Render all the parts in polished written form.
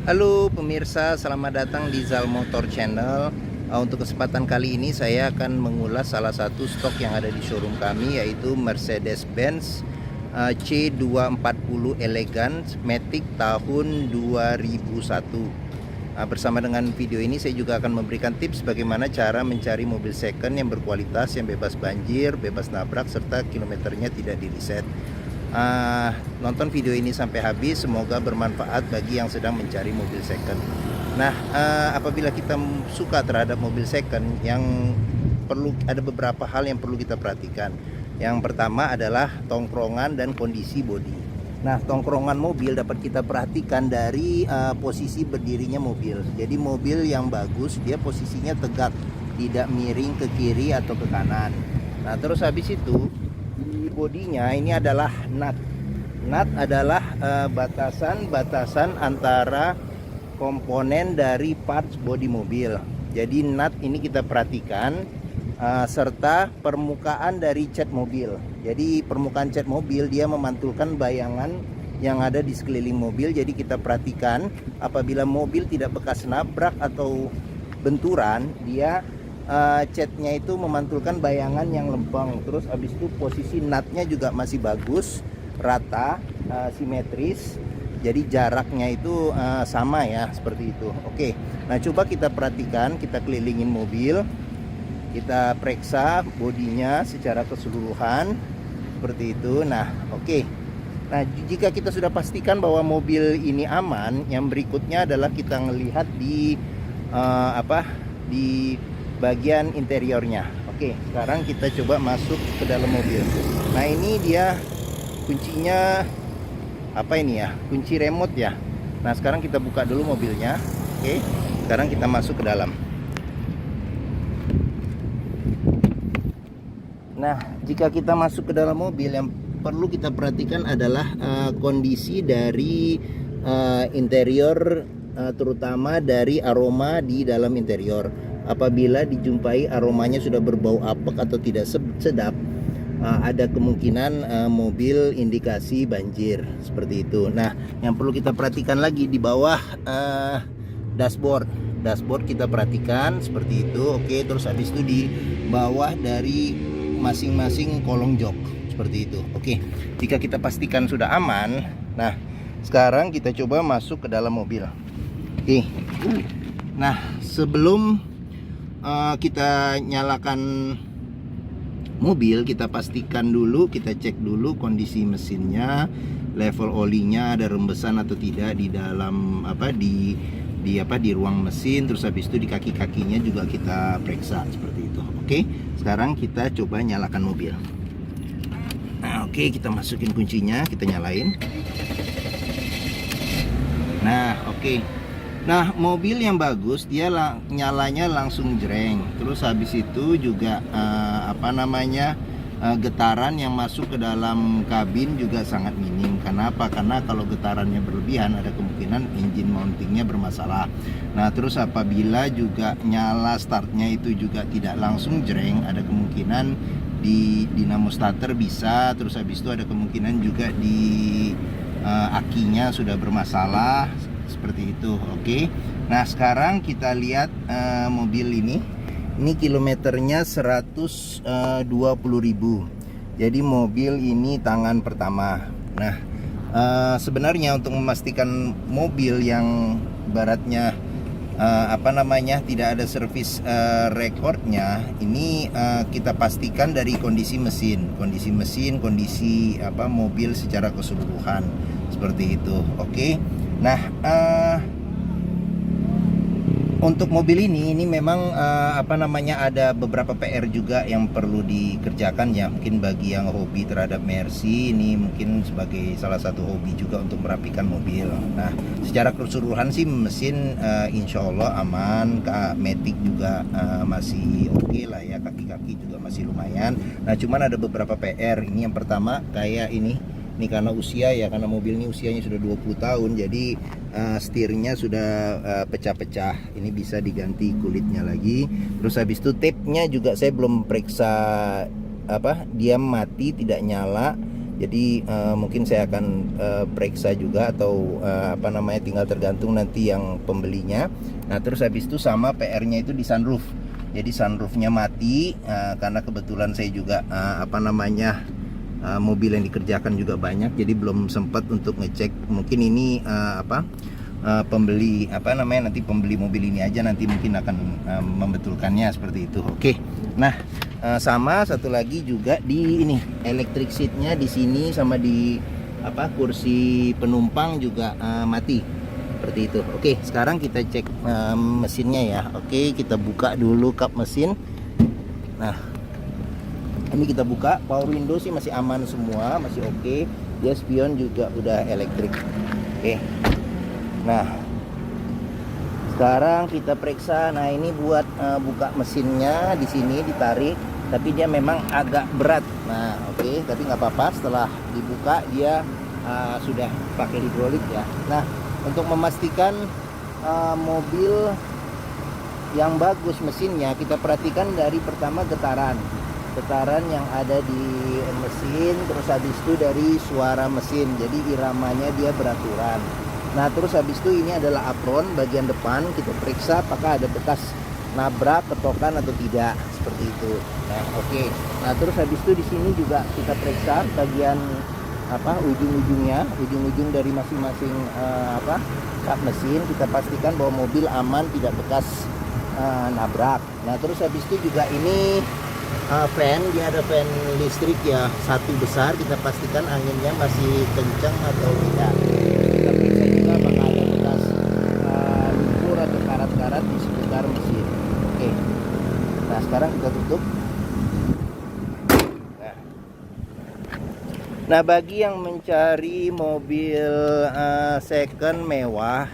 Halo pemirsa, selamat datang di Zal Motor Channel. Untuk kesempatan kali ini saya akan mengulas salah satu stok yang ada di showroom kami, yaitu Mercedes-Benz C240 Elegance Matic tahun 2001. Bersama dengan video ini saya juga akan memberikan tips bagaimana cara mencari mobil second yang berkualitas, yang bebas banjir, bebas nabrak, serta kilometernya tidak di reset. Nonton video ini sampai habis, semoga bermanfaat bagi yang sedang mencari mobil second. Nah, apabila kita suka terhadap mobil second, ada beberapa hal yang perlu kita perhatikan. Yang pertama adalah tongkrongan dan kondisi bodi. Nah, tongkrongan mobil dapat kita perhatikan dari posisi berdirinya mobil. Jadi mobil yang bagus dia posisinya tegak, tidak miring ke kiri atau ke kanan. Nah, terus habis itu di bodinya ini adalah nut. Nut adalah batasan antara komponen dari parts bodi mobil. Jadi nut ini kita perhatikan, serta permukaan dari cat mobil. Jadi permukaan cat mobil dia memantulkan bayangan yang ada di sekeliling mobil. Jadi kita perhatikan apabila mobil tidak bekas nabrak atau benturan, dia catnya itu memantulkan bayangan yang lempeng. Terus habis itu posisi nutnya juga masih bagus, rata, simetris. Jadi jaraknya itu sama ya, seperti itu. Oke, nah coba kita perhatikan, kita kelilingin mobil, kita periksa bodinya secara keseluruhan seperti itu. Nah oke, nah jika kita sudah pastikan bahwa mobil ini aman, yang berikutnya adalah kita melihat di di bagian interiornya. Oke, sekarang kita coba masuk ke dalam mobil. Nah ini dia kuncinya, apa ini ya, kunci remote ya. Nah sekarang kita buka dulu mobilnya. Oke, sekarang kita masuk ke dalam. Nah jika kita masuk ke dalam mobil, yang perlu kita perhatikan adalah kondisi dari interior, terutama dari aroma di dalam interior. Apabila dijumpai aromanya sudah berbau apek atau tidak sedap, ada kemungkinan mobil indikasi banjir, seperti itu. Nah yang perlu kita perhatikan lagi di bawah dashboard kita perhatikan seperti itu. Oke, terus habis itu di bawah dari masing-masing kolong jok seperti itu. Oke, jika kita pastikan sudah aman, nah sekarang kita coba masuk ke dalam mobil. Oke, nah sebelum kita nyalakan mobil, kita pastikan dulu, kita cek dulu kondisi mesinnya, level olinya ada rembesan atau tidak di dalam di ruang mesin. Terus habis itu di kaki-kakinya juga kita periksa seperti itu. Oke, sekarang kita coba nyalakan mobil. Nah, oke, kita masukin kuncinya, kita nyalain. Nah, oke. Nah, mobil yang bagus dia nyalanya langsung jreng. Terus habis itu juga getaran yang masuk ke dalam kabin juga sangat minim. Kenapa? Karena kalau getarannya berlebihan ada kemungkinan engine mountingnya bermasalah. Nah, terus apabila juga nyala startnya itu juga tidak langsung jreng, ada kemungkinan di dinamo starter bisa. Terus habis itu ada kemungkinan juga di akinya sudah bermasalah, seperti itu. Oke, nah sekarang kita lihat mobil ini kilometernya 120.000. Jadi mobil ini tangan pertama. Nah sebenarnya untuk memastikan mobil yang baratnya tidak ada servis rekornya, ini kita pastikan dari kondisi mesin, kondisi mobil secara keseluruhan seperti itu. Oke. Nah, untuk mobil ini memang ada beberapa PR juga yang perlu dikerjakan ya. Mungkin bagi yang hobi terhadap Mercy, ini mungkin sebagai salah satu hobi juga untuk merapikan mobil. Nah, secara keseluruhan sih mesin insya Allah aman, Matic juga masih oke lah ya, kaki-kaki juga masih lumayan. Nah, cuman ada beberapa PR. Ini yang pertama kayak ini karena usia ya, karena mobil ini usianya sudah 20 tahun, jadi setirnya sudah pecah-pecah. Ini bisa diganti kulitnya lagi. Terus habis itu tape-nya juga saya belum periksa dia mati tidak nyala. Jadi mungkin saya akan periksa juga, atau apa namanya, tinggal tergantung nanti yang pembelinya. Nah terus habis itu sama PR-nya itu di sunroof. Jadi sunroofnya mati karena kebetulan saya juga apa namanya, mobil yang dikerjakan juga banyak, jadi belum sempat untuk ngecek. Mungkin ini pembeli apa namanya, nanti pembeli mobil ini aja nanti mungkin akan membetulkannya seperti itu. Oke. Nah sama satu lagi juga di ini electric seatnya di sini, sama di kursi penumpang juga mati seperti itu. Oke, sekarang kita cek mesinnya ya. Oke, kita buka dulu kap mesin. Nah ini kita buka, power window sih masih aman semua, masih oke. Dia spion juga udah elektrik. Oke. Nah sekarang kita periksa. Nah ini buat buka mesinnya, di sini ditarik, tapi dia memang agak berat. Nah oke, tapi nggak apa-apa, setelah dibuka dia sudah pakai hidrolik ya. Nah untuk memastikan mobil yang bagus mesinnya, kita perhatikan dari pertama getaran yang ada di mesin, terus habis itu dari suara mesin, jadi iramanya dia beraturan. Nah terus habis itu ini adalah apron bagian depan, kita periksa apakah ada bekas nabrak, ketokan atau tidak, seperti itu. Nah oke. Nah terus habis itu di sini juga kita periksa bagian ujung-ujung dari masing-masing kap mesin, kita pastikan bahwa mobil aman, tidak bekas nabrak. Nah terus habis itu juga ini fan, dia ada fan listrik ya, satu besar, kita pastikan anginnya masih kencang atau tidak. Kita periksa juga apakah ada bekas lumpur atau karat-karat di sekitar mesin. Oke. Nah sekarang kita tutup. Nah bagi yang mencari mobil second mewah,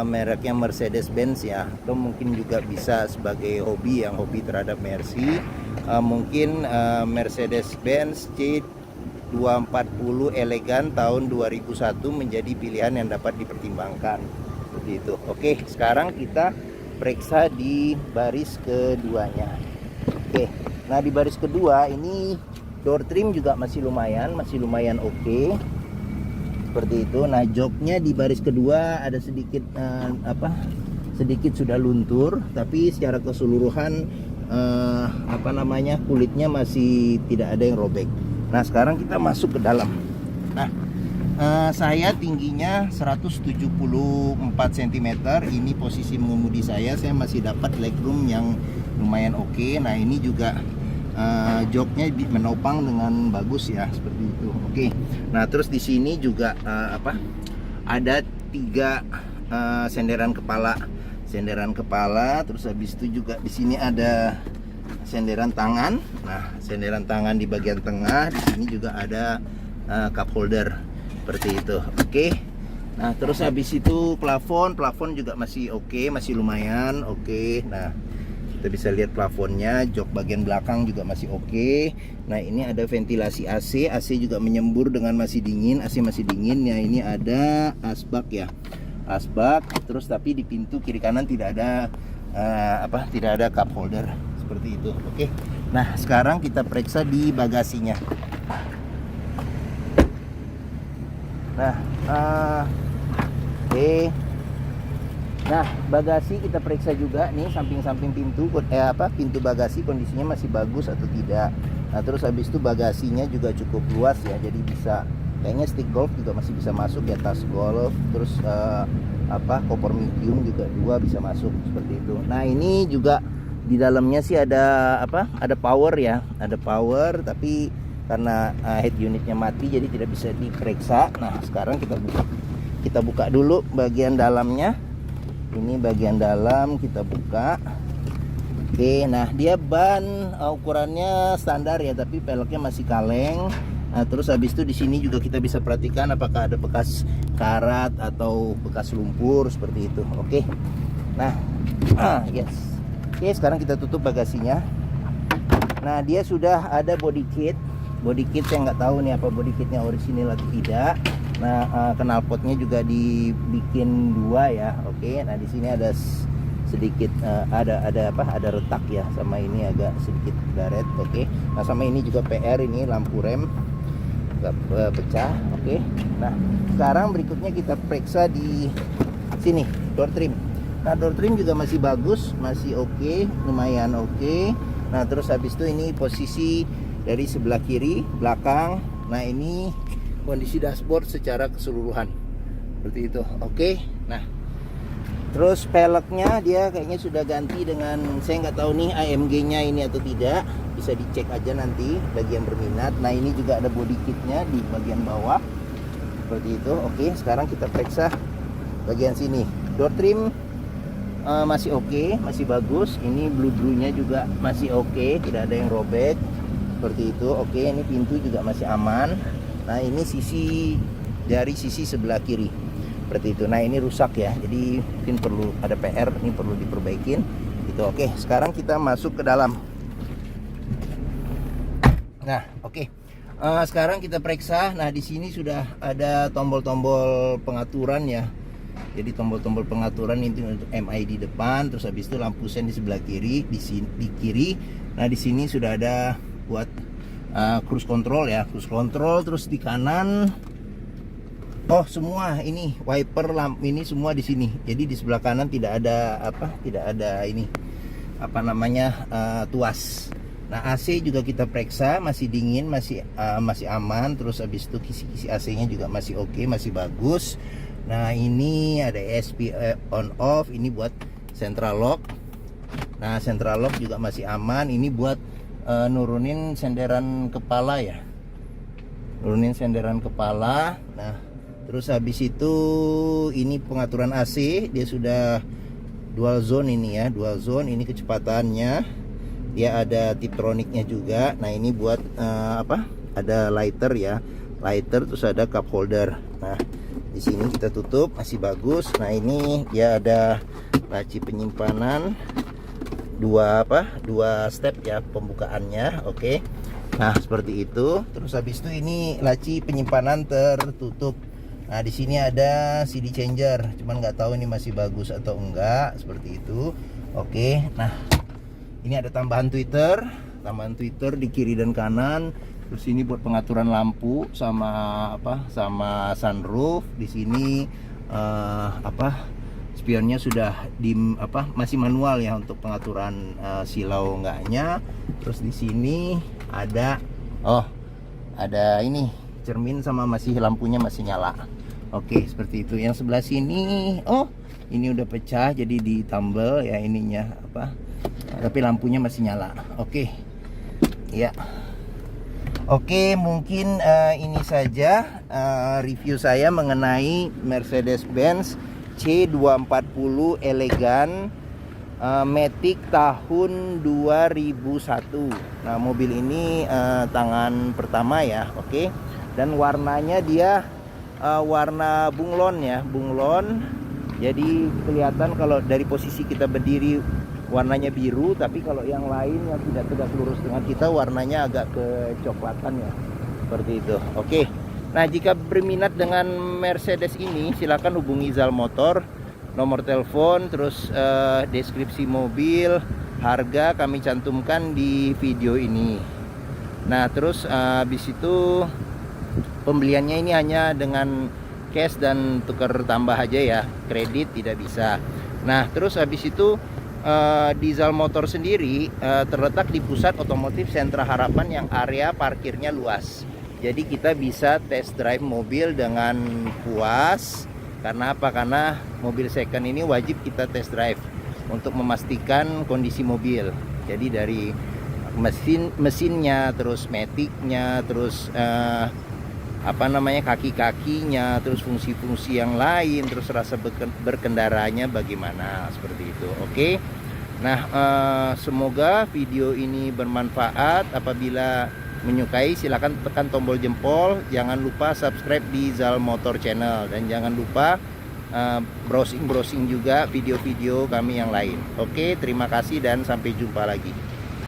mereknya Mercedes-Benz ya, atau mungkin juga bisa sebagai hobi, yang hobi terhadap Mercy, mungkin Mercedes-Benz C240 elegan tahun 2001 menjadi pilihan yang dapat dipertimbangkan, seperti itu. Oke, sekarang kita periksa di baris keduanya. Oke, nah di baris kedua ini door trim juga masih lumayan oke. Seperti itu. Nah joknya di baris kedua ada sedikit sedikit sudah luntur, tapi secara keseluruhan kulitnya masih tidak ada yang robek. Nah sekarang kita masuk ke dalam. Nah saya tingginya 174 cm, ini posisi mengemudi saya masih dapat legroom yang lumayan oke. Nah ini juga joknya menopang dengan bagus ya, seperti itu. Oke. Nah terus di sini juga ada 3 senderan kepala, terus habis itu juga di sini ada senderan tangan. Nah senderan tangan di bagian tengah, di sini juga ada cup holder, seperti itu. Oke. Nah terus habis itu plafon juga masih oke, masih lumayan oke. Nah kita bisa lihat plafonnya, jok bagian belakang juga masih oke. Nah ini ada ventilasi AC juga menyembur dengan masih dingin, AC masih dingin ya. Ini ada asbak ya, terus tapi di pintu kiri kanan tidak ada tidak ada cup holder, seperti itu. Oke. Nah sekarang kita periksa di bagasinya. Nah oke. Nah bagasi kita periksa juga nih, samping-samping pintu pintu bagasi kondisinya masih bagus atau tidak. Nah terus habis itu bagasinya juga cukup luas ya, jadi bisa, kayaknya stick golf juga masih bisa masuk ya, tas golf, terus koper medium juga 2 bisa masuk, seperti itu. Nah ini juga di dalamnya sih ada ada power ya, ada power, tapi karena head unitnya mati jadi tidak bisa diperiksa. Nah sekarang kita buka dulu bagian dalamnya. Ini bagian dalam kita buka. Oke, nah dia ban ukurannya standar ya, tapi peleknya masih kaleng. Nah, terus habis itu di sini juga kita bisa perhatikan apakah ada bekas karat atau bekas lumpur, seperti itu. Oke. Nah, yes. Oke, sekarang kita tutup bagasinya. Nah, dia sudah ada body kit. Body kit saya nggak tahu nih apa body kitnya orisinil atau tidak. Nah knalpotnya juga dibikin 2 ya. Oke. Nah di sini ada sedikit ada retak ya, sama ini agak sedikit baret. Oke. Nah sama ini juga PR, ini lampu rem. nggak pecah. Oke. Nah, sekarang berikutnya kita periksa di sini door trim. Nah, door trim juga masih bagus, masih oke, lumayan oke. Nah, terus habis itu ini posisi dari sebelah kiri belakang. Nah, ini kondisi dashboard secara keseluruhan seperti itu. Oke. Nah, terus peleknya dia kayaknya sudah ganti dengan, saya nggak tahu nih AMG nya ini atau tidak, bisa dicek aja nanti bagi yang berminat. Nah, ini juga ada body kitnya di bagian bawah seperti itu. Oke, sekarang kita periksa bagian sini. Door trim masih oke, masih bagus. Ini blue-nya juga masih oke, tidak ada yang robek seperti itu. Oke, ini pintu juga masih aman. Nah, ini sisi dari sisi sebelah kiri seperti itu. Nah, ini rusak ya, jadi mungkin perlu ada PR, ini perlu diperbaikin itu. Oke, sekarang kita masuk ke dalam. Nah, oke. Sekarang kita periksa. Nah, di sini sudah ada tombol-tombol pengaturan ya. Jadi tombol-tombol pengaturan itu untuk MI di depan, terus habis itu lampu sen di sebelah kiri, di sini di kiri. Nah, di sini sudah ada buat cruise control ya, cruise control. Terus di kanan, oh semua ini wiper lampu ini semua di sini. Jadi di sebelah kanan tidak ada tidak ada ini tuas. Nah, AC juga kita periksa, masih dingin, masih aman. Terus habis itu kisi-kisi AC-nya juga masih oke, masih bagus. Nah, ini ada ESP on off, ini buat central lock. Nah, central lock juga masih aman. Ini buat nurunin senderan kepala ya, nurunin senderan kepala. Nah, terus habis itu ini pengaturan AC, dia sudah dual zone ini ya, dual zone. Ini kecepatannya, dia ada tiptroniknya juga. Nah, ini buat ada lighter ya, lighter, terus ada cup holder. Nah, di sini kita tutup, masih bagus. Nah, ini dia ada laci penyimpanan dua step ya pembukaannya. Oke. Nah, seperti itu. Terus habis itu ini laci penyimpanan tertutup. Nah, di sini ada CD changer, cuman nggak tahu ini masih bagus atau enggak, seperti itu. Oke. Nah, ini ada tambahan tweeter di kiri dan kanan. Terus ini buat pengaturan lampu sama sunroof. Di sini spionnya sudah masih manual ya untuk pengaturan silau enggaknya. Terus di sini ada ini cermin sama lampunya masih nyala. Oke, seperti itu. Yang sebelah sini ini udah pecah jadi ditambal ya ininya tapi lampunya masih nyala. Oke. Ya. Oke, mungkin ini saja review saya mengenai Mercedes-Benz C240 Elegan Matic tahun 2001. Nah, mobil ini tangan pertama ya. Oke. Dan warnanya dia warna bunglon ya, bunglon. Jadi kelihatan kalau dari posisi kita berdiri warnanya biru, tapi kalau yang lain yang tidak tegak lurus dengan kita warnanya agak kecoklatan ya, seperti itu. Oke. Nah, jika berminat dengan Mercedes ini silakan hubungi Zal Motor. Nomor telepon, terus deskripsi mobil, harga kami cantumkan di video ini. Nah, terus habis itu pembeliannya ini hanya dengan cash dan tukar tambah aja ya, kredit tidak bisa. Nah, terus habis itu di Zal Motor sendiri terletak di pusat otomotif Sentra Harapan yang area parkirnya luas. Jadi kita bisa test drive mobil dengan puas. Karena apa? Karena mobil second ini wajib kita test drive untuk memastikan kondisi mobil. Jadi dari mesinnya, terus maticnya, terus kaki-kakinya, terus fungsi-fungsi yang lain, terus rasa berkendaranya bagaimana, seperti itu. Oke. Nah, semoga video ini bermanfaat. Apabila menyukai silakan tekan tombol jempol. Jangan lupa subscribe di Zal Motor Channel dan jangan lupa browsing juga video-video kami yang lain. Oke, terima kasih dan sampai jumpa lagi.